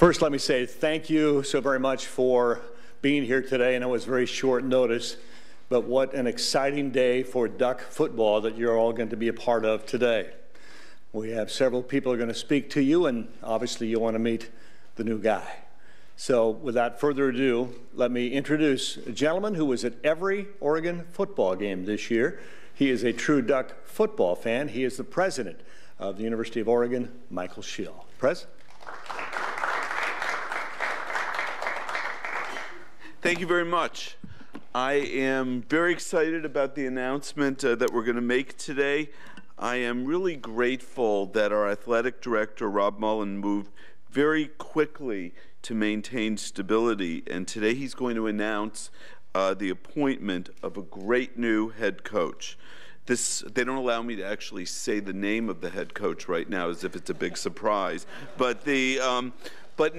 First, let me say thank you so very much for being here today. I know it's very short notice, but what an exciting day for Duck football that you're all going to be a part of today. We have several people who are going to speak to you, and obviously you want to meet the new guy. So without further ado, let me introduce a gentleman who was at every Oregon football game this year. He is a true Duck football fan. He is the president of the University of Oregon, Michael Schill. Pres? Thank you very much. I am very excited about the announcement that we're going to make today. I am really grateful that our athletic director, Rob Mullen, moved very quickly to maintain stability, and today he's going to announce the appointment of a great new head coach. They don't allow me to actually say the name of the head coach right now as if it's a big surprise, but in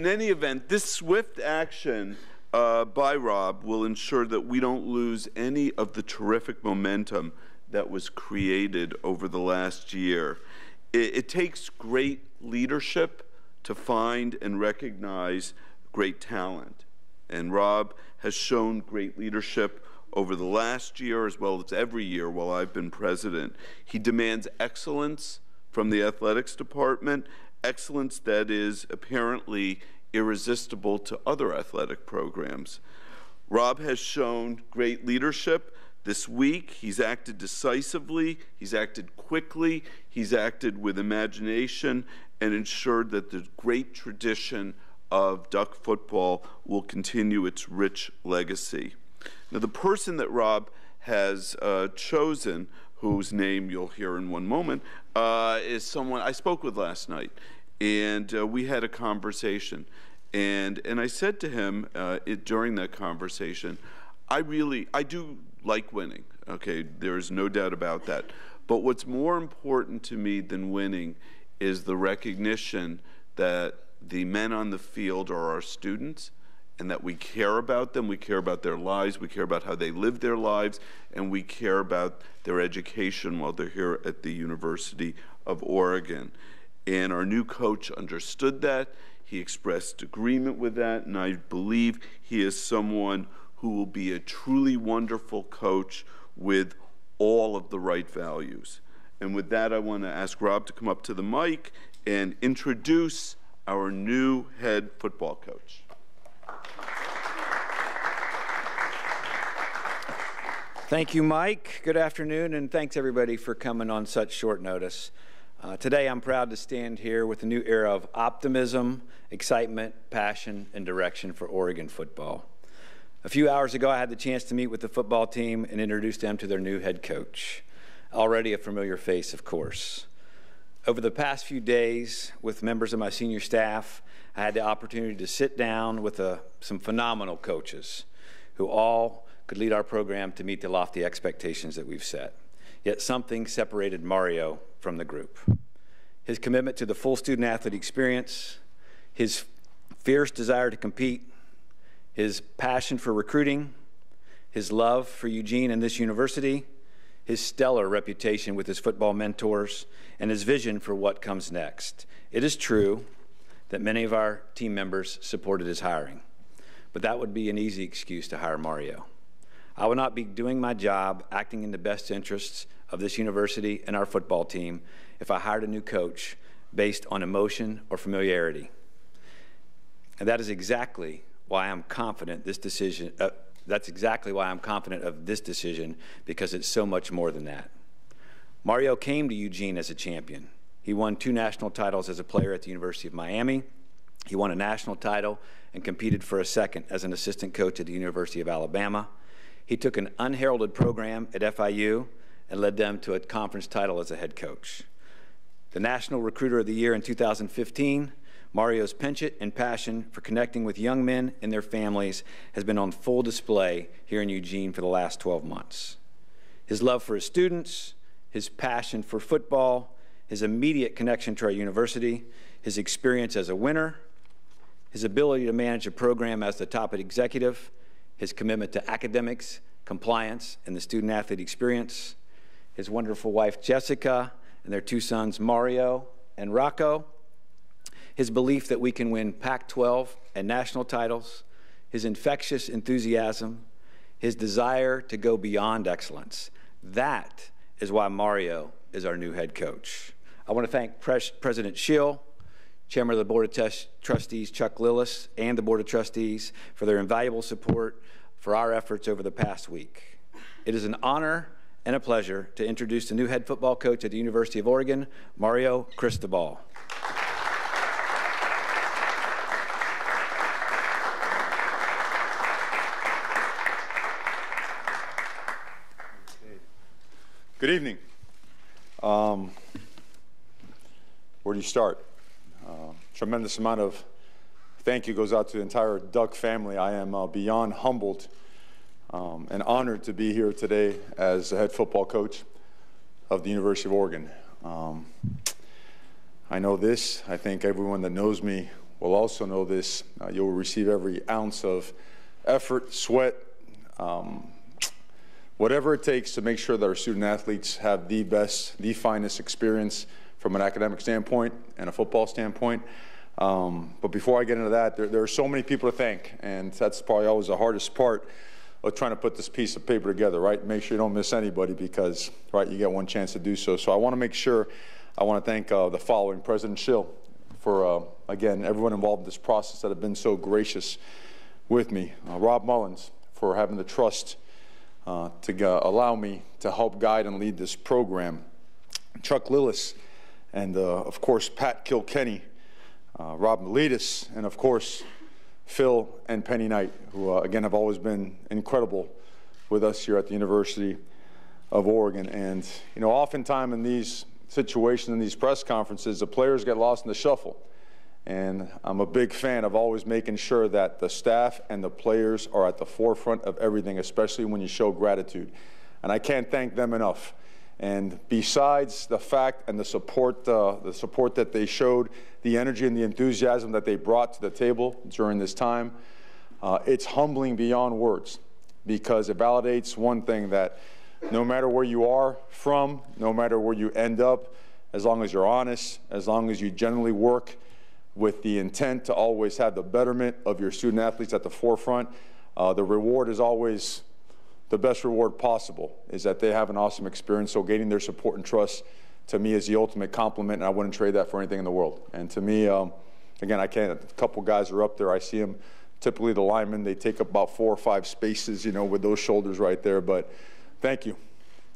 any event, this swift action by Rob will ensure that we don't lose any of the terrific momentum that was created over the last year. It takes great leadership to find and recognize great talent. And Rob has shown great leadership over the last year as well as every year while I've been president. He demands excellence from the athletics department, excellence that is apparently irresistible to other athletic programs. Rob has shown great leadership. This week, he's acted decisively, he's acted quickly, he's acted with imagination, and ensured that the great tradition of Duck football will continue its rich legacy. Now, the person that Rob has chosen, whose name you'll hear in one moment, is someone I spoke with last night, and we had a conversation. And I said to him during that conversation, I do like winning, okay, there's no doubt about that. But what's more important to me than winning is the recognition that the men on the field are our students and that we care about them, we care about their lives, we care about how they live their lives, and we care about their education while they're here at the University of Oregon. And our new coach understood that. He expressed agreement with that, and I believe he is someone who will be a truly wonderful coach with all of the right values. And with that, I want to ask Rob to come up to the mic and introduce our new head football coach. Thank you, Mike. Good afternoon, and thanks everybody for coming on such short notice. Today, I'm proud to stand here with a new era of optimism, excitement, passion, and direction for Oregon football. A few hours ago, I had the chance to meet with the football team and introduce them to their new head coach, already a familiar face, of course. Over the past few days, with members of my senior staff, I had the opportunity to sit down with some phenomenal coaches who all could lead our program to meet the lofty expectations that we've set. Yet something separated Mario from the group. His commitment to the full student-athlete experience, his fierce desire to compete, his passion for recruiting, his love for Eugene and this university, his stellar reputation with his football mentors, and his vision for what comes next. It is true that many of our team members supported his hiring, but that would be an easy excuse to hire Mario. I would not be doing my job, acting in the best interests of this university and our football team if I hired a new coach based on emotion or familiarity. And that is exactly why I'm confident this decision, that's exactly why I'm confident of this decision, because it's so much more than that. Mario came to Eugene as a champion. He won 2 national titles as a player at the University of Miami. He won a national title and competed for a second as an assistant coach at the University of Alabama. He took an unheralded program at FIU and led them to a conference title as a head coach. The National Recruiter of the Year in 2015, Mario's penchant and passion for connecting with young men and their families has been on full display here in Eugene for the last 12 months. His love for his students, his passion for football, his immediate connection to our university, his experience as a winner, his ability to manage a program as the top executive, his commitment to academics, compliance, and the student-athlete experience, his wonderful wife, Jessica, and their 2 sons, Mario and Rocco, his belief that we can win Pac-12 and national titles, his infectious enthusiasm, his desire to go beyond excellence. That is why Mario is our new head coach. I want to thank President Schill, Chairman of the Board of Trustees Chuck Lillis, and the Board of Trustees for their invaluable support for our efforts over the past week. It is an honor and a pleasure to introduce the new head football coach at the University of Oregon, Mario Cristobal. Good evening. Where do you start? Tremendous amount of thank you goes out to the entire Duck family. I am beyond humbled and honored to be here today as the head football coach of the University of Oregon. I know this. I think everyone that knows me will also know this. You'll receive every ounce of effort, sweat, whatever it takes to make sure that our student athletes have the best, the finest experience from an academic standpoint and a football standpoint. But before I get into that, there are so many people to thank, and that's probably always the hardest part of trying to put this piece of paper together, right? Make sure you don't miss anybody because, right, you get one chance to do so. So I want to make sure, I want to thank the following: President Schill for, again, everyone involved in this process that have been so gracious with me. Rob Mullins for having the trust to allow me to help guide and lead this program. Chuck Lillis, and of course Pat Kilkenny, Rob Miletus, and of course Phil and Penny Knight, who again have always been incredible with us here at the University of Oregon. And you know, oftentimes in these situations, in these press conferences, the players get lost in the shuffle. And I'm a big fan of always making sure that the staff and the players are at the forefront of everything, especially when you show gratitude. And I can't thank them enough. And besides the fact and the support that they showed, the energy and the enthusiasm that they brought to the table during this time, it's humbling beyond words, because it validates one thing, that no matter where you are from, no matter where you end up, as long as you're honest, as long as you genuinely work with the intent to always have the betterment of your student athletes at the forefront, the reward is always the best reward possible, is that they have an awesome experience. So gaining their support and trust, to me, is the ultimate compliment, and I wouldn't trade that for anything in the world. And to me, again, I can't, a couple guys are up there. I see them, typically the linemen, they take up about 4 or 5 spaces, you know, with those shoulders right there. But thank you.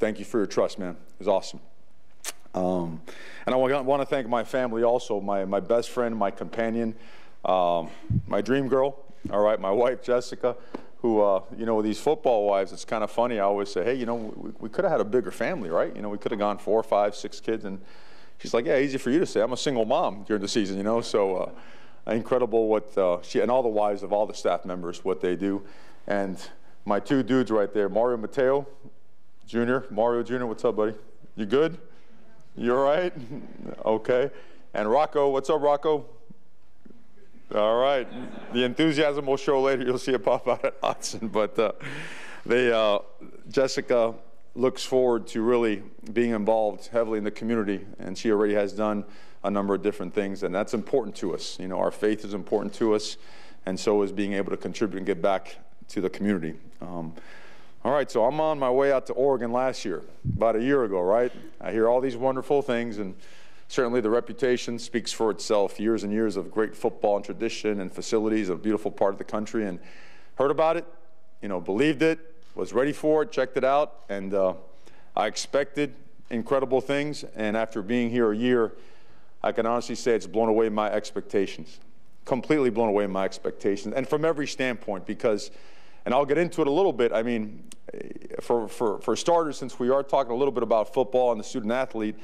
Thank you for your trust, man. It was awesome. And I want to thank my family also, my best friend, my companion, my dream girl, all right, my wife, Jessica, who, you know, with these football wives, it's kind of funny. I always say, hey, you know, we could have had a bigger family, right? You know, we could have gone 4, 5, 6 kids. And she's like, yeah, easy for you to say. I'm a single mom during the season, you know. So incredible what she and all the wives of all the staff members, what they do. And my 2 dudes right there, Mario Mateo Jr., Mario Jr., what's up, buddy? You good? You all right? Okay. And Rocco, what's up, Rocco? All right. The enthusiasm will show later. You'll see it pop out at Autzen. But Jessica looks forward to really being involved heavily in the community, and she already has done a number of different things, and that's important to us. You know, our faith is important to us, and so is being able to contribute and give back to the community. All right, so I'm on my way out to Oregon last year, about a year ago, right? I hear all these wonderful things, and certainly the reputation speaks for itself. Years and years of great football and tradition and facilities, a beautiful part of the country, and heard about it, you know, believed it, was ready for it, checked it out, and I expected incredible things, and after being here a year, I can honestly say it's blown away my expectations, completely blown away my expectations, and from every standpoint, because, and I'll get into it a little bit, I mean, for starters, since we are talking a little bit about football and the student athlete,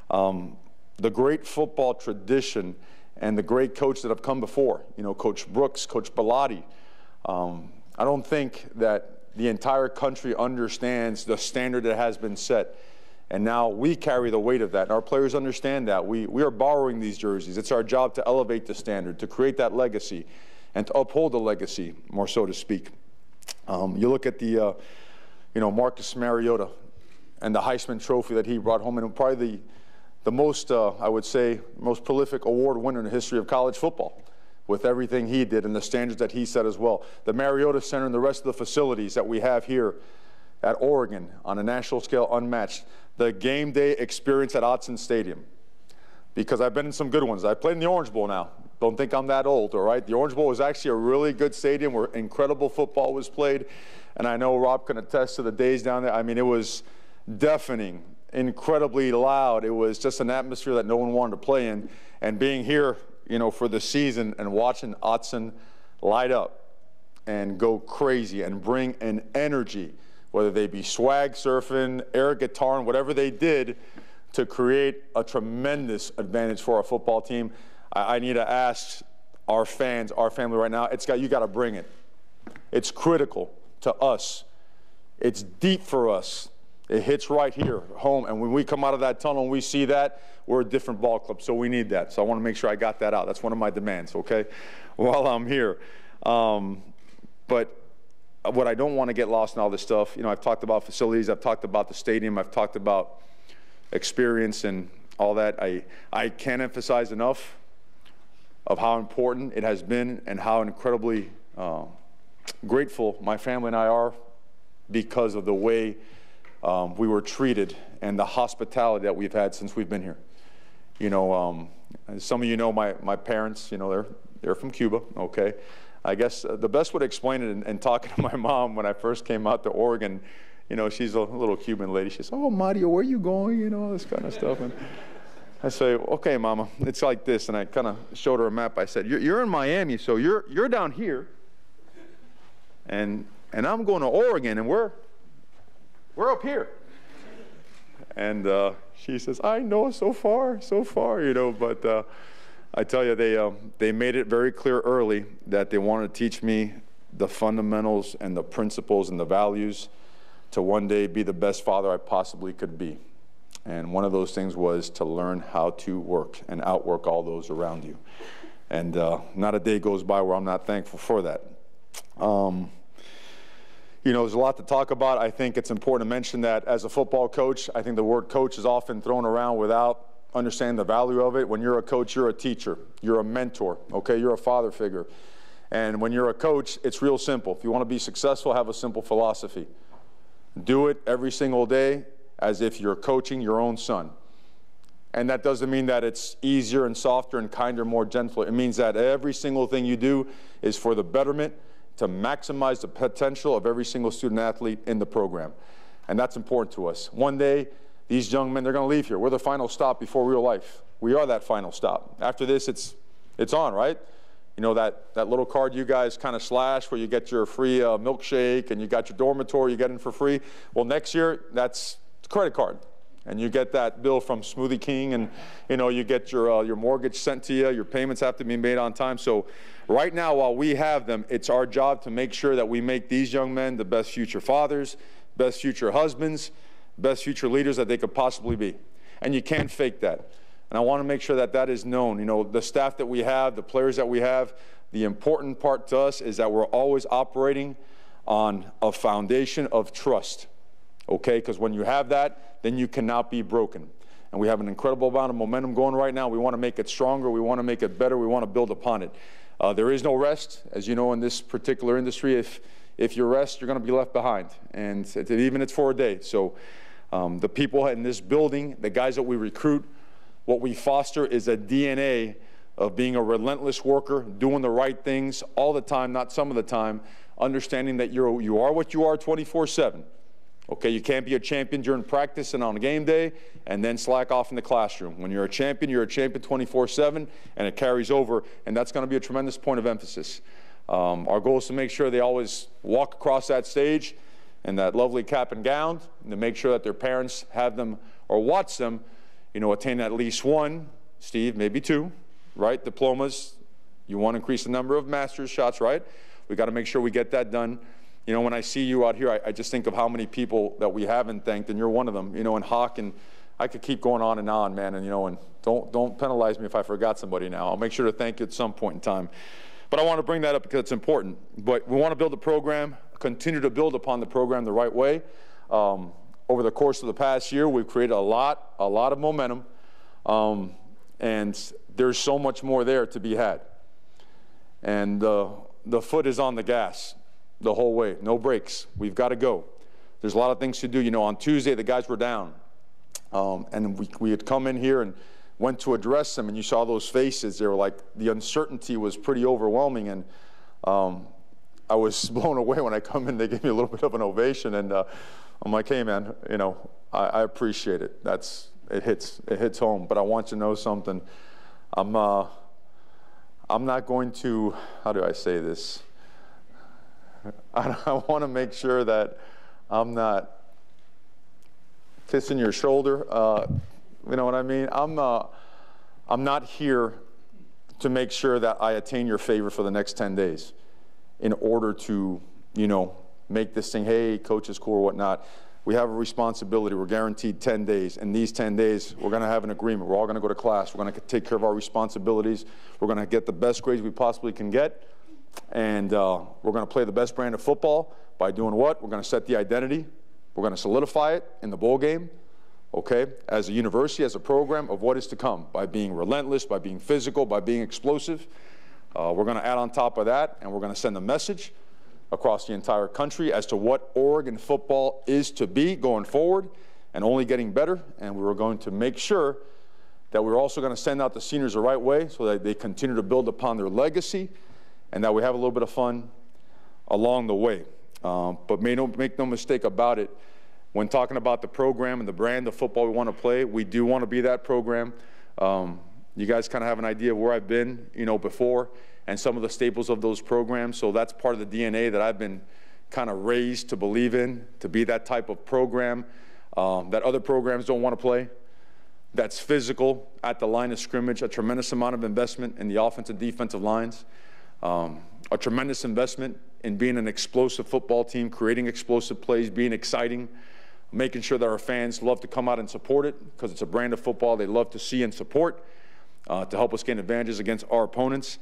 the great football tradition and the great coaches that have come before, you know, Coach Brooks, Coach Bellotti, I don't think that the entire country understands the standard that has been set. And now we carry the weight of that, and our players understand that. We are borrowing these jerseys. It's our job to elevate the standard, to create that legacy, and to uphold the legacy, more so to speak. You look at the, you know, Marcus Mariota and the Heisman Trophy that he brought home, and probably the most, I would say, most prolific award winner in the history of college football, with everything he did and the standards that he set as well. The Mariota Center and the rest of the facilities that we have here at Oregon on a national scale unmatched. The game day experience at Autzen Stadium, because I've been in some good ones. I played in the Orange Bowl now. Don't think I'm that old, all right? The Orange Bowl was actually a really good stadium where incredible football was played. And I know Rob can attest to the days down there. I mean, it was deafening, incredibly loud. It was just an atmosphere that no one wanted to play in. And being here, you know, for the season and watching Autzen light up and go crazy and bring an energy, whether they be swag surfing, air guitar, and whatever they did to create a tremendous advantage for our football team. I need to ask our fans, our family right now, you got to bring it. It's critical to us. It's deep for us. It hits right here, home. And when we come out of that tunnel and we see that, we're a different ball club. So we need that. So I want to make sure I got that out. That's one of my demands, okay, while I'm here. But what I don't want to get lost in all this stuff, you know, I've talked about facilities. I've talked about the stadium. I've talked about experience and all that. I can't emphasize enough of how important it has been and how incredibly grateful my family and I are because of the way we were treated and the hospitality that we've had since we've been here. You know, some of you know my parents, you know, they're from Cuba, okay? I guess the best way to explain it, and talking to my mom when I first came out to Oregon, you know, she's a little Cuban lady. She says, "Oh, Mario, where are you going?" You know, all this kind of stuff. And I say, "Okay, Mama, it's like this." And I kind of showed her a map. I said, "You're in Miami, so you're down here, and I'm going to Oregon, and we're up here." And she says, "I know, so far, you know." But I tell you, they made it very clear early that they wanted to teach me the fundamentals and the principles and the values to one day be the best father I possibly could be. And one of those things was to learn how to work and outwork all those around you. And not a day goes by where I'm not thankful for that. You know, there's a lot to talk about. I think it's important to mention that as a football coach, I think the word coach is often thrown around without understanding the value of it. When you're a coach, you're a teacher. You're a mentor, okay? You're a father figure. And when you're a coach, it's real simple. If you want to be successful, have a simple philosophy. Do it every single day as if you're coaching your own son. And that doesn't mean that it's easier and softer and kinder, more gentle. It means that every single thing you do is for the betterment, to maximize the potential of every single student athlete in the program. And that's important to us. One day, these young men, they're going to leave here. We're the final stop before real life. We are that final stop. After this, it's on, right? You know, that little card you guys kind of slash where you get your free milkshake and you got your dormitory you get in for free. Well, next year, that's a credit card. And you get that bill from Smoothie King, and you know, you get your mortgage sent to you. Your payments have to be made on time. So right now, while we have them, it's our job to make sure that we make these young men the best future fathers, best future husbands, best future leaders that they could possibly be. And you can't fake that. And I want to make sure that that is known. You know, the staff that we have, the players that we have, the important part to us is that we're always operating on a foundation of trust. Okay, because when you have that, then you cannot be broken. And we have an incredible amount of momentum going right now. We want to make it stronger. We want to make it better. We want to build upon it. There is no rest. As you know, in this particular industry, if you rest, you're going to be left behind. And even it's for a day. So the people in this building, the guys that we recruit, what we foster is a DNA of being a relentless worker, doing the right things all the time, not some of the time, understanding that you are what you are 24/7. Okay, you can't be a champion during practice and on a game day and then slack off in the classroom. When you're a champion 24/7, and it carries over, and that's going to be a tremendous point of emphasis. Our goal is to make sure they always walk across that stage in that lovely cap and gown, and to make sure that their parents have them or watch them, you know, attain at least one, Steve, maybe two, right, diplomas. You want to increase the number of master's shots, right? We got to make sure we get that done. You know, when I see you out here, I just think of how many people that we haven't thanked, and you're one of them. You know, and Hawk, and I could keep going on, man. And you know, and don't penalize me if I forgot somebody now. I'll make sure to thank you at some point in time. But I want to bring that up because it's important. But we want to build a program, continue to build upon the program the right way. Over the course of the past year, we've created a lot of momentum. And there's so much more there to be had. And the foot is on the gas the whole way, no brakes. We've got to go. There's a lot of things to do. You know, on Tuesday, the guys were down. And we had come in here and went to address them, and you saw those faces. They were like, the uncertainty was pretty overwhelming. And I was blown away when I come in. They gave me a little bit of an ovation. And I'm like, hey, man, you know, I appreciate it. It hits home. But I want you to know something. I'm not going to, how do I say this? I want to make sure that I'm not kissing your shoulder. You know what I mean? I'm not here to make sure that I attain your favor for the next 10 days in order to, you know, make this thing, hey, coach is cool or whatnot. We have a responsibility. We're guaranteed 10 days. In these 10 days, we're going to have an agreement. We're all going to go to class. We're going to take care of our responsibilities. We're going to get the best grades we possibly can get. And we're going to play the best brand of football by doing what? We're going to set the identity. We're going to solidify it in the bowl game, okay, as a university, as a program of what is to come, by being relentless, by being physical, by being explosive. We're going to add on top of that, and we're going to send a message across the entire country as to what Oregon football is to be going forward and only getting better. And we were going to make sure that we're also going to send out the seniors the right way so that they continue to build upon their legacy and that we have a little bit of fun along the way. But make no mistake about it, when talking about the program and the brand of football we want to play, we do want to be that program. You guys kind of have an idea of where I've been, you know, before and some of the staples of those programs. So that's part of the DNA that I've been kind of raised to believe in, to be that type of program that other programs don't want to play. That's physical at the line of scrimmage, a tremendous amount of investment in the offensive, defensive lines, a tremendous investment in being an explosive football team, creating explosive plays, being exciting, making sure that our fans love to come out and support it because it's a brand of football they love to see and support, to help us gain advantages against our opponents,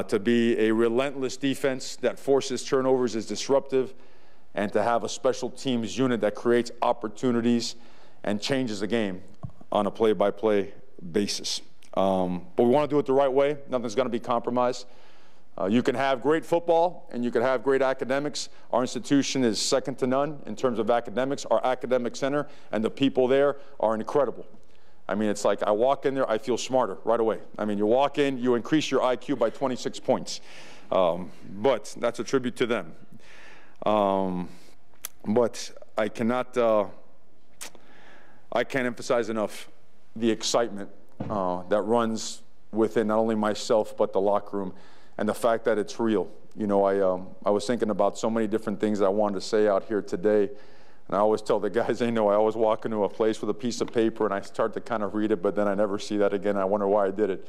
to be a relentless defense that forces turnovers, is disruptive, and to have a special teams unit that creates opportunities and changes the game on a play-by-play basis. But we want to do it the right way. Nothing's going to be compromised. You can have great football and you can have great academics. Our institution is second to none in terms of academics. Our academic center and the people there are incredible. I mean, it's like I walk in there, I feel smarter right away. I mean, you walk in, you increase your IQ by 26 points. But that's a tribute to them. But I can't emphasize enough the excitement that runs within not only myself but the locker room, and the fact that it's real. You know, I was thinking about so many different things that I wanted to say out here today, and I always tell the guys, they know I always walk into a place with a piece of paper and I start to kind of read it, but then I never see that again. I wonder why I did it.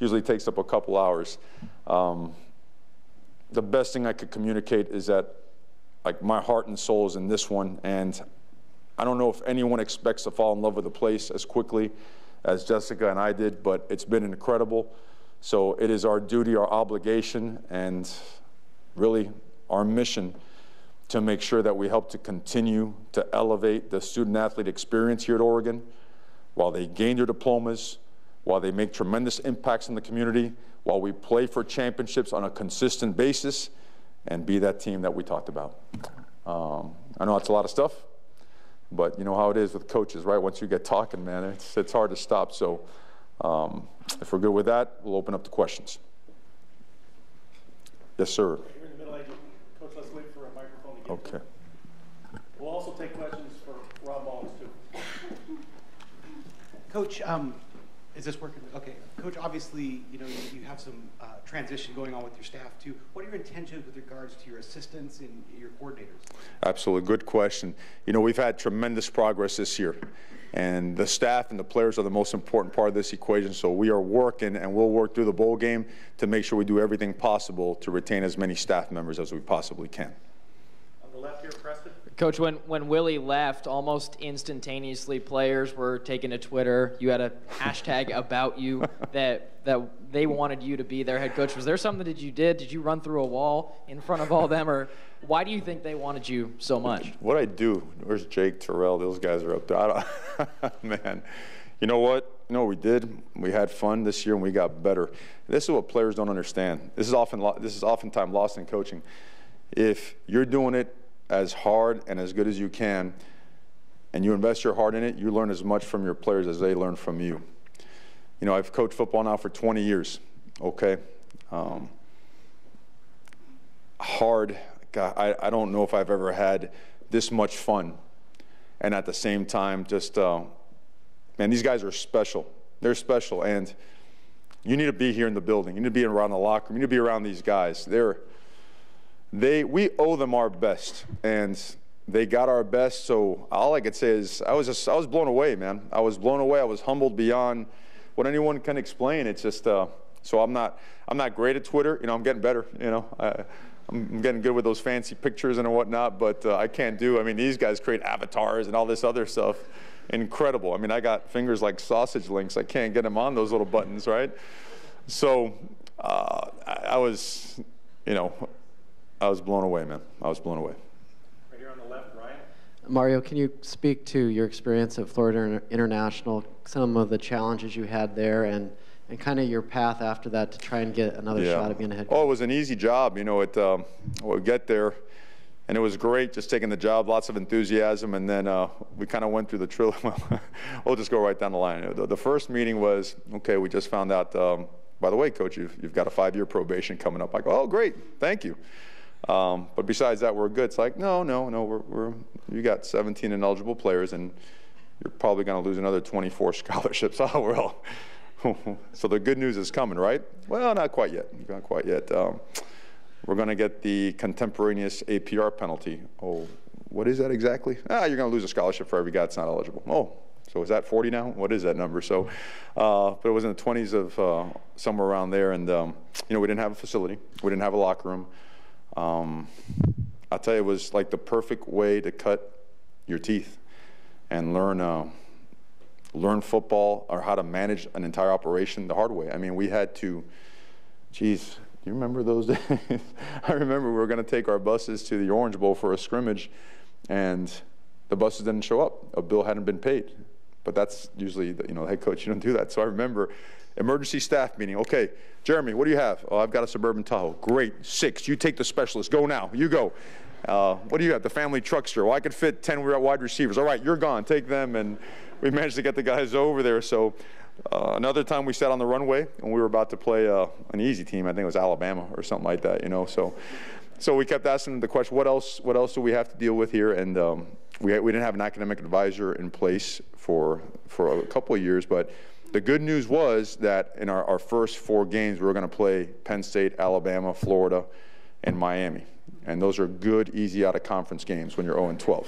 Usually takes up a couple hours. The best thing I could communicate is that, like, my heart and soul is in this one, and I don't know if anyone expects to fall in love with the place as quickly as Jessica and I did, but it's been incredible. So it is our duty, our obligation, and really our mission to make sure that we help to continue to elevate the student-athlete experience here at Oregon while they gain their diplomas, while they make tremendous impacts in the community, while we play for championships on a consistent basis, and be that team that we talked about. I know it's a lot of stuff, but you know how it is with coaches, right? Once you get talking, man, it's hard to stop. So if we're good with that, we'll open up to questions. Yes, sir. Here in the middle, Coach, let's wait for a microphone to get Okay. We'll also take questions for Rob Mullins, too. Coach, is this working? Okay. Coach, obviously, you know, you have some transition going on with your staff, too. What are your intentions with regards to your assistants and your coordinators? Absolutely. Good question. You know, we've had tremendous progress this year, and the staff and the players are the most important part of this equation. So we are working, and we'll work through the bowl game to make sure we do everything possible to retain as many staff members as we possibly can. On the left here, Preston. Coach, when Willie left, almost instantaneously players were taking to Twitter. You had a hashtag about you that they wanted you to be their head coach. Was there something that you did? Did you run through a wall in front of all them, or why do you think they wanted you so much? What I do? Where's Jake, Terrell? Those guys are up there. Man, You know what? You know what we did? We had fun this year and we got better. This is what players don't understand. This is oftentimes lost in coaching. If you're doing it as hard and as good as you can, and you invest your heart in it, you learn as much from your players as they learn from you. You know, I've coached football now for 20 years, okay? Hard, God, I don't know if I've ever had this much fun. And at the same time, just, man, these guys are special. They're special, and you need to be here in the building. You need to be around the locker room. You need to be around these guys. We owe them our best, and they got our best. So all I could say is I was blown away, man. I was blown away. I was humbled beyond what anyone can explain. It's just so I'm not great at Twitter. You know, I'm getting better. You know, I'm getting good with those fancy pictures and whatnot. But I can't do. I mean, these guys create avatars and all this other stuff. Incredible. I mean, I got fingers like sausage links. I can't get them on those little buttons, right? So I was, you know, I was blown away, man. I was blown away. Right here on the left, Ryan. Mario, can you speak to your experience at Florida International, some of the challenges you had there, and kind of your path after that to try and get another shot at being a head coach? Oh, it was an easy job. You know, we'll get there, and it was great just taking the job, lots of enthusiasm, and then we kind of went through the trill. We'll just go right down the line. The first meeting was, okay, we just found out, by the way, Coach, you've got a 5-year probation coming up. I go, oh, great, thank you. But besides that, we're good. It's like, no, you got 17 ineligible players, and you're probably going to lose another 24 scholarships. Oh, well. So the good news is coming, right? Well, not quite yet. Not quite yet. We're going to get the contemporaneous APR penalty. Oh, what is that exactly? You're going to lose a scholarship for every guy that's not eligible. Oh, so is that 40 now? What is that number? So, but it was in the 20s of somewhere around there, and you know, we didn't have a facility. We didn't have a locker room. I'll tell you, it was like the perfect way to cut your teeth and learn football or how to manage an entire operation the hard way. I mean, we had to, geez, do you remember those days? I remember we were going to take our buses to the Orange Bowl for a scrimmage, and the buses didn't show up. A bill hadn't been paid. But that's usually, you know, head coach, you don't do that. So I remember emergency staff meeting. Okay, Jeremy, what do you have? Oh, I've got a Suburban Tahoe. Great, 6. You take the specialist. Go now. You go. What do you have? The family truckster. Well, I could fit 10 wide receivers. All right, you're gone. Take them. And we managed to get the guys over there. So another time we sat on the runway and we were about to play an easy team. I think it was Alabama or something like that, you know. So we kept asking the question, what else do we have to deal with here? And we didn't have an academic advisor in place for a couple of years. But the good news was that in our first 4 games, we were going to play Penn State, Alabama, Florida, and Miami. And those are good, easy out-of-conference games when you're 0-12.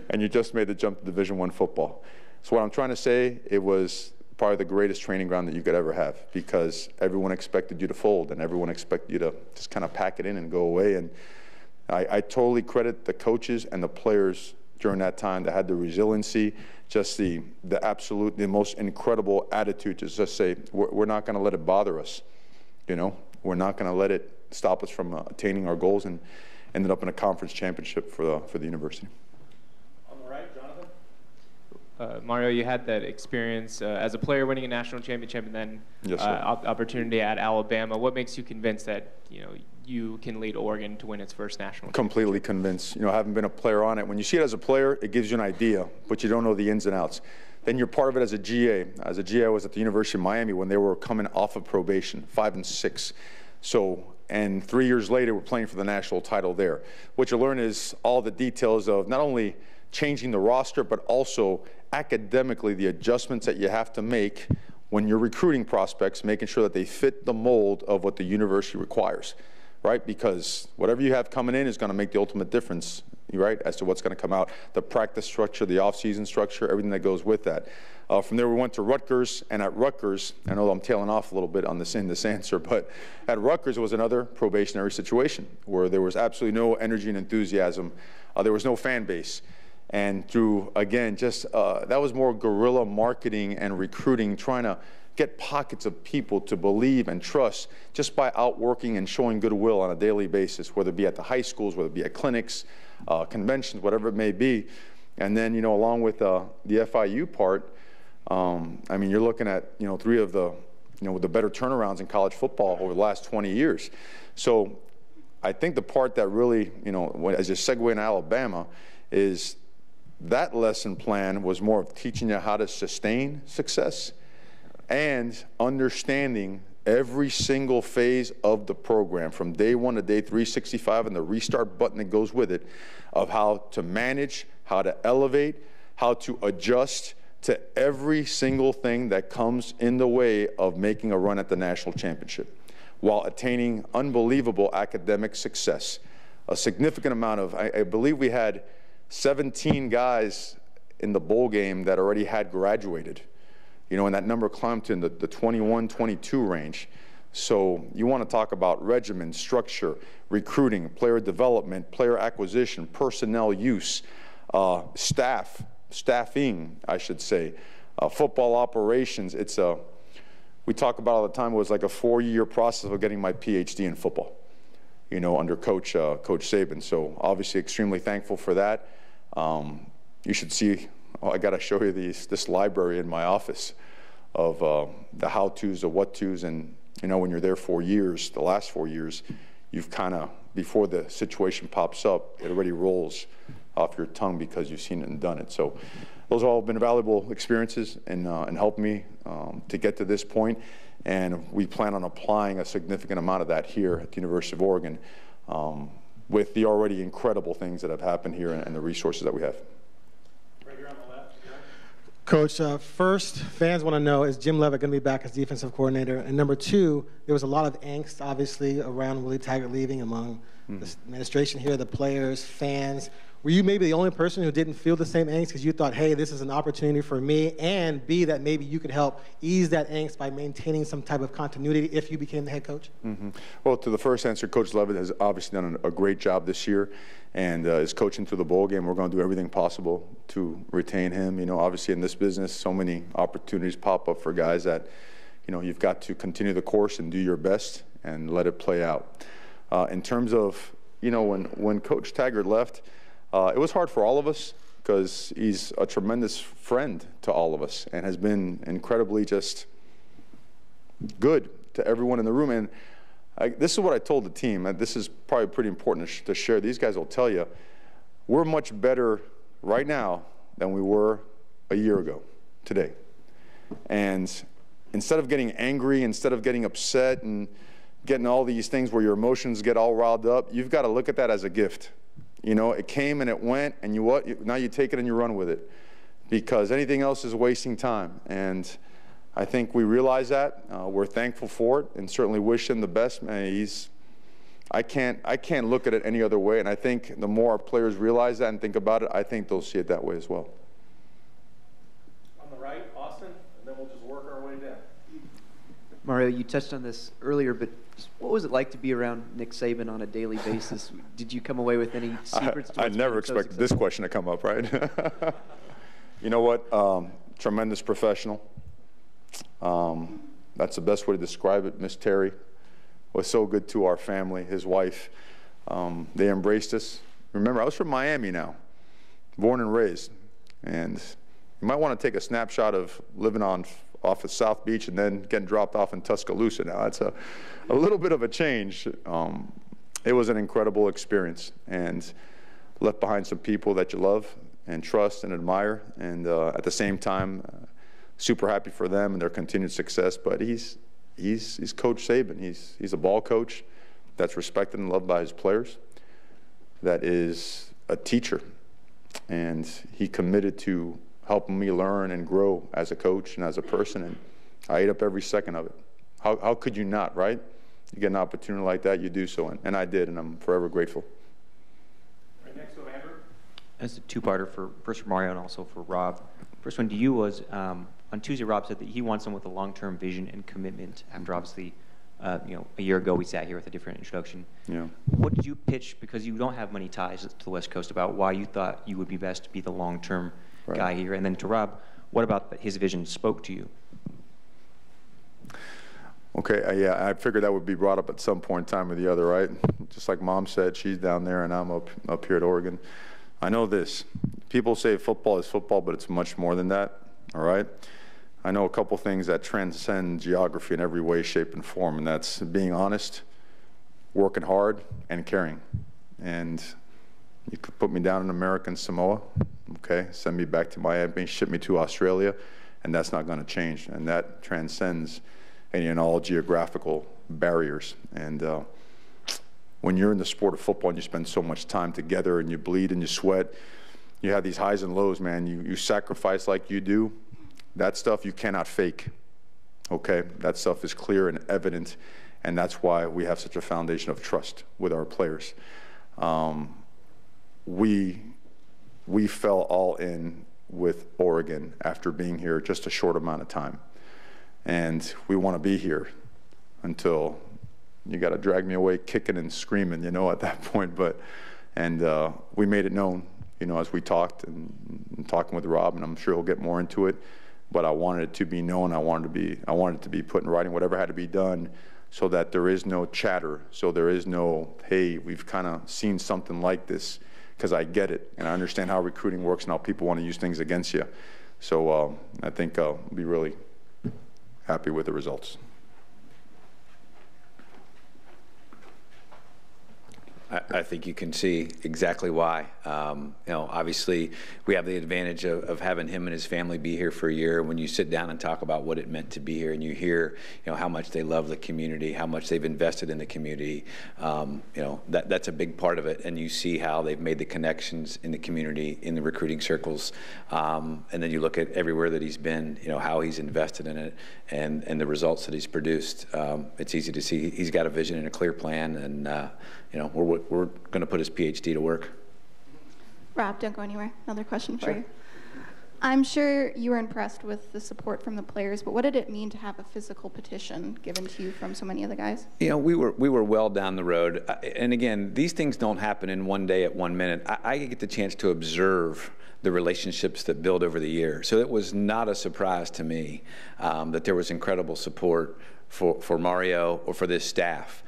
And you just made the jump to Division I football. So what I'm trying to say, it was probably the greatest training ground that you could ever have, because everyone expected you to fold and everyone expected you to just kind of pack it in and go away. And I totally credit the coaches and the players during that time that had the resiliency, just the most incredible attitude to just say, we're not going to let it bother us. You know, we're not going to let it stop us from attaining our goals, and ended up in a conference championship for the university. On the right, Jonathan. Mario, you had that experience as a player winning a national championship, and then yes, opportunity at Alabama. What makes you convinced that you can lead Oregon to win its first national championship? Completely convinced. You know, having been a player on it, when you see it as a player, it gives you an idea, but you don't know the ins and outs. Then you're part of it as a GA. As a GA, I was at the University of Miami when they were coming off of probation, 5 and 6. So, and 3 years later, we're playing for the national title there. What you learn is all the details of not only changing the roster, but also academically the adjustments that you have to make when you're recruiting prospects, making sure that they fit the mold of what the university requires, right? Because whatever you have coming in is going to make the ultimate difference, right, as to what's going to come out. The practice structure, the off-season structure, everything that goes with that. From there, we went to Rutgers, and at Rutgers, I know I'm tailing off a little bit on this answer, but at Rutgers, it was another probationary situation where there was absolutely no energy and enthusiasm. There was no fan base. And through, again, just that was more guerrilla marketing and recruiting, trying to get pockets of people to believe and trust just by outworking and showing goodwill on a daily basis, whether it be at the high schools, whether it be at clinics, conventions, whatever it may be. And then, along with the FIU part, I mean, you're looking at, you know, 3 of the, you know, the better turnarounds in college football over the last 20 years. So I think the part that really, you know, as you segue in Alabama, is that lesson plan was more of teaching you how to sustain success and understanding every single phase of the program from day 1 to day 365 and the restart button that goes with it, of how to manage, how to elevate, how to adjust to every single thing that comes in the way of making a run at the national championship while attaining unbelievable academic success. A significant amount of, I believe we had 17 guys in the bowl game that already had graduated, you know, and that number climbed to the 21, 22 range. So you want to talk about regimen, structure, recruiting, player development, player acquisition, personnel use, staffing, I should say, football operations. It's a, we talk about all the time, it was like a 4-year process of getting my PhD in football, you know, under Coach Saban. So obviously extremely thankful for that. You should see, I got to show you this library in my office of the how-tos, the what-tos, and, you know, when you're there 4 years, the last 4 years, you've kind of, before the situation pops up, it already rolls off your tongue because you've seen it and done it. So those have all been valuable experiences and helped me to get to this point. And we plan on applying a significant amount of that here at the University of Oregon with the already incredible things that have happened here and the resources that we have. Right here on the left. Coach, first, fans want to know, is Jim Leavitt going to be back as defensive coordinator? And number 2, there was a lot of angst, obviously, around Willie Taggart leaving among the administration here, the players, fans. Were you maybe the only person who didn't feel the same angst because you thought, hey, this is an opportunity for me, and B, that maybe you could help ease that angst by maintaining some type of continuity if you became the head coach? Well, to the first answer, Coach Leavitt has obviously done a great job this year and is coaching through the bowl game. We're going to do everything possible to retain him. You know, obviously in this business, so many opportunities pop up for guys that, you know, you've got to continue the course and do your best and let it play out. In terms of, you know, when Coach Taggart left, it was hard for all of us because he's a tremendous friend to all of us and has been incredibly just good to everyone in the room. And this is what I told the team. This is probably pretty important to share. These guys will tell you, we're much better right now than we were a year ago today. And instead of getting angry, instead of getting upset and getting all these things where your emotions get all riled up, you've got to look at that as a gift. You know, it came and it went, and now you take it and you run with it, because anything else is wasting time. And I think we realize that. We're thankful for it, and certainly wish him the best. Man, I can't look at it any other way. And I think the more our players realize that and think about it, I think they'll see it that way as well. On the right, Austin, and then we'll just work our way down. Mario, you touched on this earlier, but what was it like to be around Nick Saban on a daily basis? Did you come away with any secrets? I never expected this question to come up, right? You know what? Tremendous professional. That's the best way to describe it. Miss Terry was so good to our family, his wife. They embraced us. Remember, I was from Miami now, born and raised. And you might want to take a snapshot of living off of South Beach and then getting dropped off in Tuscaloosa. Now, that's a little bit of a change. It was an incredible experience and left behind some people that you love and trust and admire. And at the same time, super happy for them and their continued success. But he's Coach Saban. He's a ball coach that's respected and loved by his players, that is a teacher. And he committed to helping me learn and grow as a coach and as a person, and I ate up every second of it. How could you not, right? You get an opportunity like that, you do so, and I did, and I'm forever grateful. Right next to Andrew. As a two-parter first for Mario and also for Rob. First one to you was, on Tuesday, Rob said that he wants someone with a long-term vision and commitment after obviously, a year ago we sat here with a different introduction. Yeah. What did you pitch, because you don't have many ties to the West Coast, about why you thought you would be best to be the long-term guy here? And then to Rob, what about his vision spoke to you? Okay, yeah, I figured that would be brought up at some point in time or the other, right? Just like Mom said, she's down there and I'm up here at Oregon. I know this. People say football is football, but it's much more than that, all right? I know a couple things that transcend geography in every way, shape, and form, and that's being honest, working hard, and caring. And you could put me down in American Samoa, okay, send me back to Miami, ship me to Australia, and that's not going to change. And that transcends any and all geographical barriers. And when you're in the sport of football and you spend so much time together and you bleed and you sweat, you have these highs and lows, man. You sacrifice like you do. That stuff you cannot fake, okay? That stuff is clear and evident, and that's why we have such a foundation of trust with our players. We fell all in with Oregon after being here just a short amount of time. And we want to be here until you got to drag me away kicking and screaming, you know, at that point. And we made it known, you know, as we talked and talking with Rob, and I'm sure he'll get more into it. But I wanted it to be known. I wanted it to be put in writing, whatever had to be done, so that there is no chatter. So there is no, hey, we've kind of seen something like this, because I get it, and I understand how recruiting works and how people want to use things against you. So I think I'll be really happy with the results. I think you can see exactly why. You know, obviously, we have the advantage of having him and his family be here for a year. When you sit down and talk about what it meant to be here, and you hear, you know, how much they love the community, how much they've invested in the community, you know, that's a big part of it. And you see how they've made the connections in the community, in the recruiting circles, and then you look at everywhere that he's been, you know, how he's invested in it, and the results that he's produced. It's easy to see he's got a vision and a clear plan, and you know, we're going to put his PhD to work. Rob, don't go anywhere. Another question for you. I'm sure you were impressed with the support from the players, but what did it mean to have a physical petition given to you from so many other guys? You know, we were well down the road. And again, these things don't happen in one day at 1 minute. I get the chance to observe the relationships that build over the year. So it was not a surprise to me that there was incredible support for Mario or for this staff.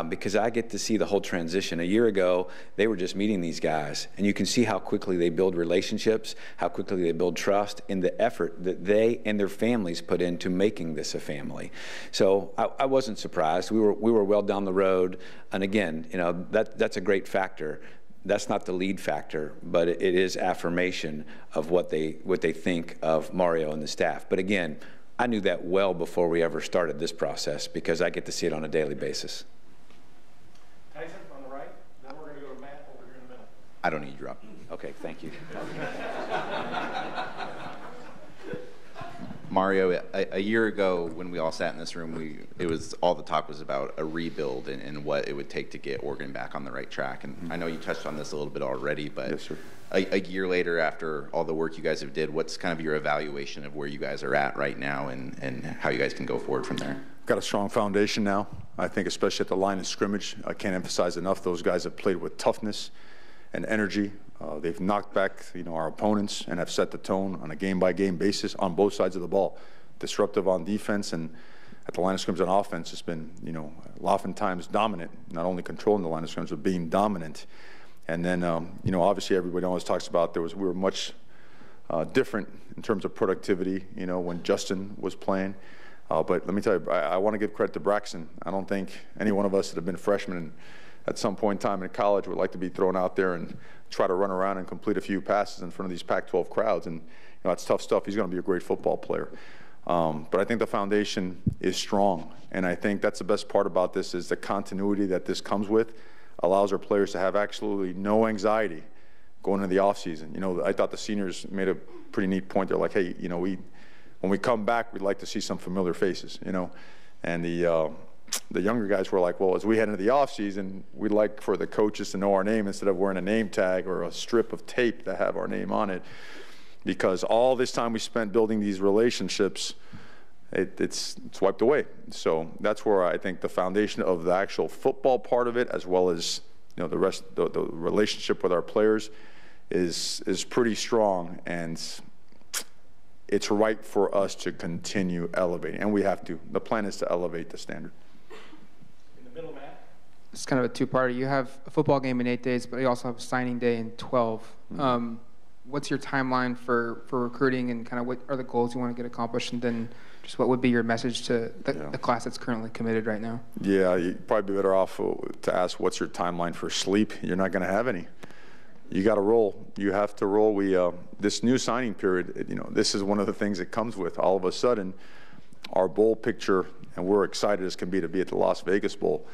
Because I get to see the whole transition. A year ago, they were just meeting these guys, and you can see how quickly they build relationships, how quickly they build trust, and the effort that they and their families put into making this a family. So I wasn't surprised. We were well down the road, and again, you know, that's a great factor. That's not the lead factor, but it is affirmation of what they think of Mario and the staff. But again, I knew that well before we ever started this process, because I get to see it on a daily basis. Tyson on the right, then we're going to go to Matt over here in the middle. I don't need you, Rob. Okay, thank you. Mario, a year ago when we all sat in this room, all the talk was about a rebuild and what it would take to get Oregon back on the right track. And I know you touched on this a little bit already, but yes, sir. A year later, after all the work you guys have did, what's kind of your evaluation of where you guys are at right now and how you guys can go forward from there? Got a strong foundation now. I think especially at the line of scrimmage, I can't emphasize enough, those guys have played with toughness and energy. They've knocked back, you know, our opponents and have set the tone on a game-by-game basis on both sides of the ball. Disruptive on defense, and at the line of scrimmage on offense, it's been, you know, oftentimes dominant, not only controlling the line of scrimmage, but being dominant. And then, you know, obviously everybody always talks about we were much different in terms of productivity, you know, when Justin was playing. But let me tell you, I want to give credit to Braxton. I don't think any one of us that have been freshmen at some point in time in college would like to be thrown out there and try to run around and complete a few passes in front of these Pac-12 crowds. And, you know, that's tough stuff. He's going to be a great football player. But I think the foundation is strong. And I think that's the best part about this is the continuity that this comes with allows our players to have absolutely no anxiety going into the offseason. You know, I thought the seniors made a pretty neat point. They're like, hey, you know, when we come back, we'd like to see some familiar faces, you know. And the younger guys were like, well, as we head into the offseason, we'd like for the coaches to know our name instead of wearing a name tag or a strip of tape that have our name on it. Because all this time we spent building these relationships, it's wiped away. So that's where I think the foundation of the actual football part of it, as well as, you know, the rest, the relationship with our players, is pretty strong, and it's right for us to continue elevating, and we have to. The plan is to elevate the standard. In the middle, Matt. It's kind of a two-parter. You have a football game in 8 days, but you also have a signing day in 12. what's your timeline for recruiting, and kind of what are the goals you want to get accomplished, and then just what would be your message to the class that's currently committed right now? Yeah, you'd probably be better off to ask what's your timeline for sleep. You're not going to have any. You got to roll. You have to roll. This new signing period, this is one of the things that comes with all of a sudden our bowl picture, and we're excited as can be to be at the Las Vegas Bowl.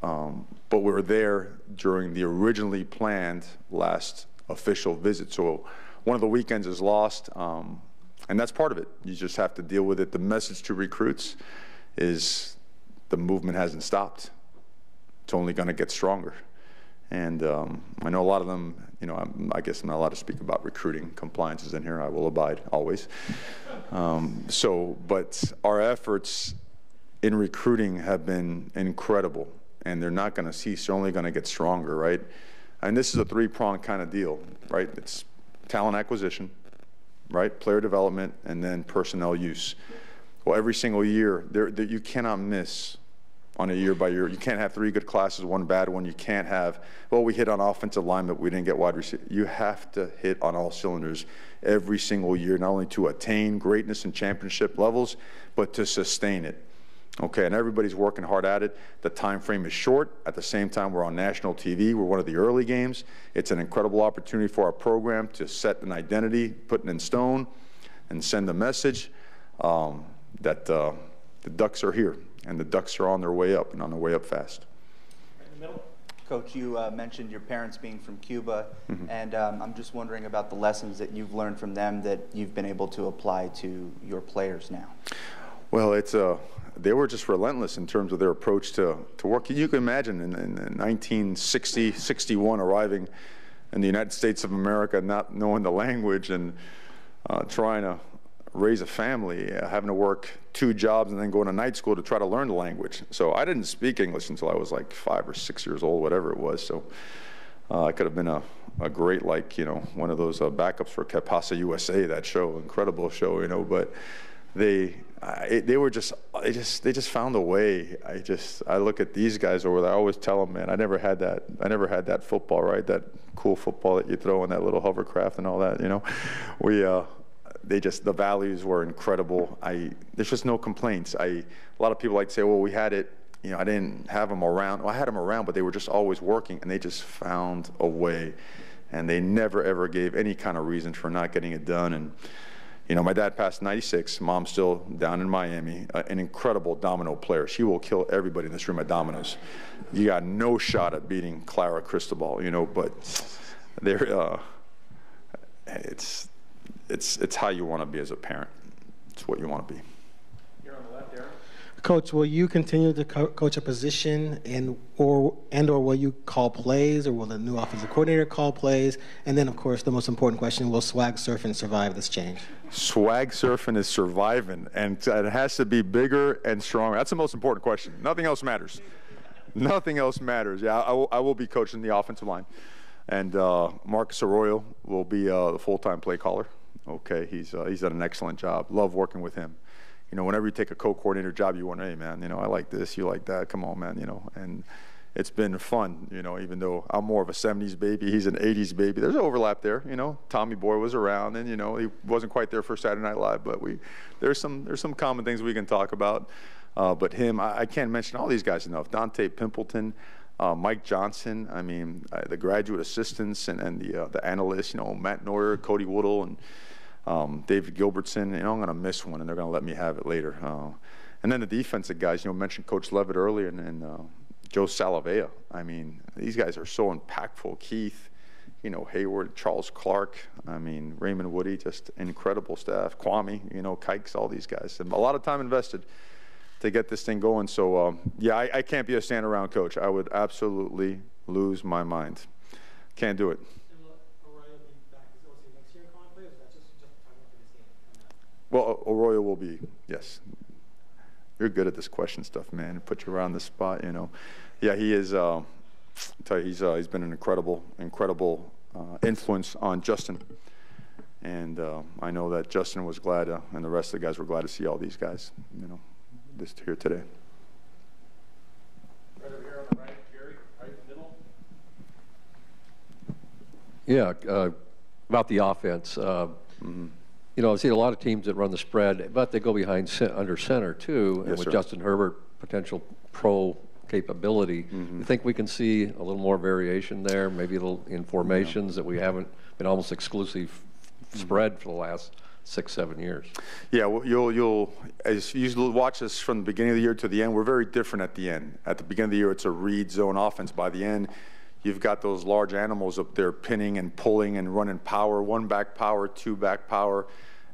But we were there during the originally planned last official visit. So one of the weekends is lost, and that's part of it. You just have to deal with it. The message to recruits is the movement hasn't stopped. It's only going to get stronger. And I know a lot of them, I guess I'm not allowed to speak about recruiting. Compliance is in here. I will abide always. But our efforts in recruiting have been incredible, and they're not going to cease. They're only going to get stronger, right? And this is a three-pronged kind of deal, right? It's talent acquisition, right? Player development, and then personnel use. Well, every single year, you cannot miss on a year by year. You can't have 3 good classes, 1 bad one. You can't have, well, we hit on offensive line, but we didn't get wide receiver. You have to hit on all cylinders every single year, not only to attain greatness and championship levels, but to sustain it. Okay, and everybody's working hard at it. The time frame is short. At the same time, we're on national TV. We're one of the early games. It's an incredible opportunity for our program to set an identity, put it in stone, and send a message that the Ducks are here, and the Ducks are on their way up, and on their way up fast. In the middle. Coach, you mentioned your parents being from Cuba, and I'm just wondering about the lessons that you've learned from them that you've been able to apply to your players now. Well, they were just relentless in terms of their approach to work. You can imagine in 1960, 61, arriving in the United States of America, not knowing the language and trying to raise a family, having to work 2 jobs and then going to night school to try to learn the language. So I didn't speak English until I was like 5 or 6 years old, whatever it was. So I could have been a great, one of those backups for Que Pasa USA, that show, incredible show, but they just found a way. I look at these guys over there. I always tell them, man, I never had that football, right? That cool football that you throw in that little hovercraft and all that, the values were incredible. There's just no complaints. A lot of people like to say, well, we had it, I didn't have them around. Well, I had them around, but they were just always working, and they just found a way, and they never ever gave any kind of reason for not getting it done. And my dad passed in '96. Mom's still down in Miami, an incredible domino player. She will kill everybody in this room at dominoes. You got no shot at beating Clara Cristobal, but it's how you want to be as a parent. It's what you want to be. You're on the left, Aaron. Coach, will you continue to coach a position, or will you call plays, or will the new offensive coordinator call plays? And then, of course, the most important question: will swag surfing survive this change? Swag surfing is surviving, and it has to be bigger and stronger. That's the most important question. Nothing else matters. Nothing else matters. Yeah, I will be coaching the offensive line, and Marcus Arroyo will be the full-time play caller. Okay, he's done an excellent job. Love working with him. Whenever you take a co-coordinator job, you want, hey, man, I like this, you like that, come on, man, and it's been fun, even though I'm more of a 70s baby, he's an 80s baby. There's overlap there, Tommy Boy was around, and, he wasn't quite there for Saturday Night Live, but there's some common things we can talk about. But him, I can't mention all these guys enough. Dante Pimpleton, Mike Johnson, the graduate assistants and the analysts, Matt Neuer, Cody Woodle, and David Gilbertson. I'm going to miss one, and they're going to let me have it later. And then the defensive guys, mentioned Coach Levitt earlier, and Joe Salavea. These guys are so impactful. Keith, Hayward, Charles Clark, Raymond Woody, just incredible staff. Kwame, Kikes, all these guys. And a lot of time invested to get this thing going. So, yeah, I can't be a stand-around coach. I would absolutely lose my mind. Can't do it. Well, Arroyo will be, yes. You're good at this question stuff, man. Put you around the spot, Yeah, he is. I'll tell you, he's been an incredible influence on Justin, and I know that Justin was glad, and the rest of the guys were glad to see all these guys, this here today. Right over here on the right, Jerry, right in the middle. Yeah. about the offense. You know, I've seen a lot of teams that run the spread, but they go behind under center too. And with Justin Herbert, potential pro capability, you think we can see a little more variation there, maybe a little in formations that we haven't been almost exclusive spread for the last 6-7 years? Yeah, well, you'll as you watch us from the beginning of the year to the end, we're very different at the end. At the beginning of the year, it's a read zone offense. By the end, you've got those large animals up there pinning and pulling and running power, 1 back power, 2 back power,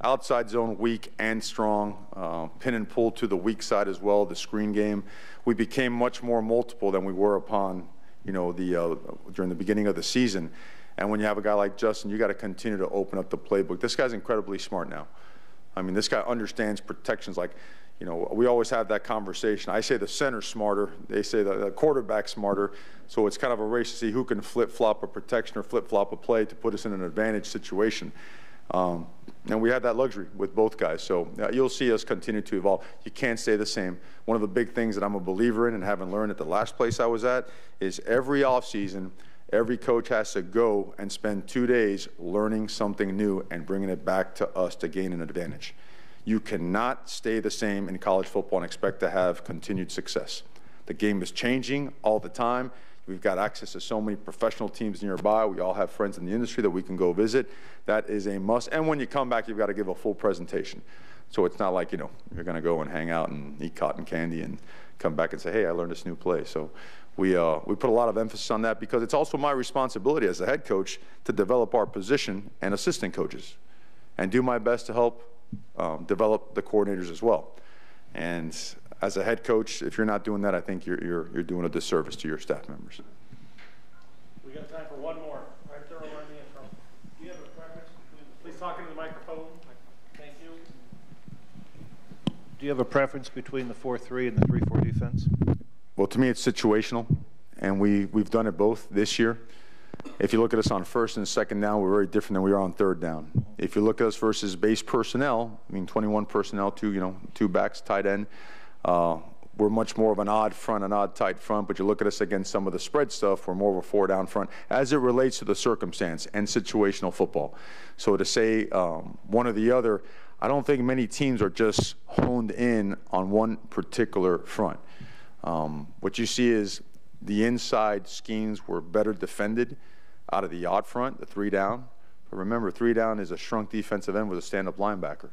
outside zone weak and strong, pin and pull to the weak side as well, the screen game. We became much more multiple than we were upon, you know, during the beginning of the season. And when you have a guy like Justin, you got to continue to open up the playbook. This guy's incredibly smart now. I mean, this guy understands protections. Like, you know, we always have that conversation. I say the center's smarter. They say the quarterback's smarter. So it's kind of a race to see who can flip-flop a protection or flip-flop a play to put us in an advantage situation. And we had that luxury with both guys. So you'll see us continue to evolve. You can't stay the same. One of the big things that I'm a believer in and having learned at the last place I was at is every offseason, every coach has to go and spend 2 days learning something new and bringing it back to us to gain an advantage. You cannot stay the same in college football and expect to have continued success. The game is changing all the time. We've got access to so many professional teams nearby. We all have friends in the industry that we can go visit. That is a must. And when you come back, you've got to give a full presentation. So it's not like, you know, you're going to go and hang out and eat cotton candy and come back and say, hey, I learned this new play. So we put a lot of emphasis on that because it's also my responsibility as a head coach to develop our position and assistant coaches and do my best to help develop the coordinators as well. And as a head coach, if you're not doing that, I think you're doing a disservice to your staff members. We got time for one more. Right there on the intro. Do you have a preference between, please talk into the microphone. Thank you. Do you have a preference between the 4-3 and the 3-4 defense? Well, to me, it's situational, and we've done it both this year. If you look at us on first and second down, we're very different than we are on third down. If you look at us versus base personnel, I mean 21 personnel, two backs, tight end, we're much more of an odd front, an odd tight front, but you look at us against some of the spread stuff, we're more of a 4-down front as it relates to the circumstance and situational football. So to say one or the other, I don't think many teams are just honed in on one particular front. What you see is the inside schemes were better defended out of the odd front, the 3-down. But remember, 3-down is a shrunk defensive end with a stand-up linebacker.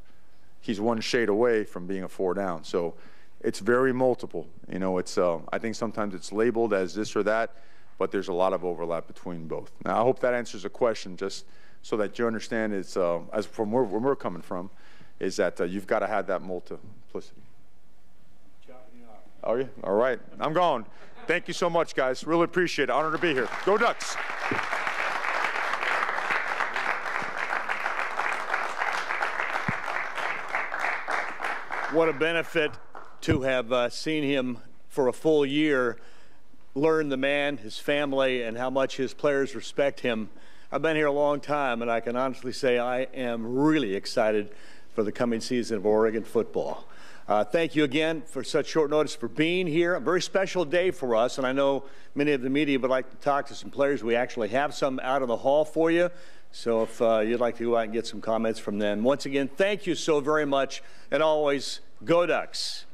He's one shade away from being a 4-down. So it's very multiple. You know, it's I think sometimes it's labeled as this or that, but there's a lot of overlap between both. Now, I hope that answers the question, just so that you understand it's, as from where we're coming from, is that you've got to have that multiplicity. Are you? All right. I'm gone. Thank you so much, guys. Really appreciate it. Honor to be here. Go Ducks. What a benefit to have seen him for a full year, learn the man, his family, and how much his players respect him. I've been here a long time, and I can honestly say I am really excited for the coming season of Oregon football. Thank you again for such short notice for being here. A very special day for us, and I know many of the media would like to talk to some players. We actually have some out in the hall for you, so if you'd like to go out and get some comments from them. Once again, thank you so very much, and always, go Ducks.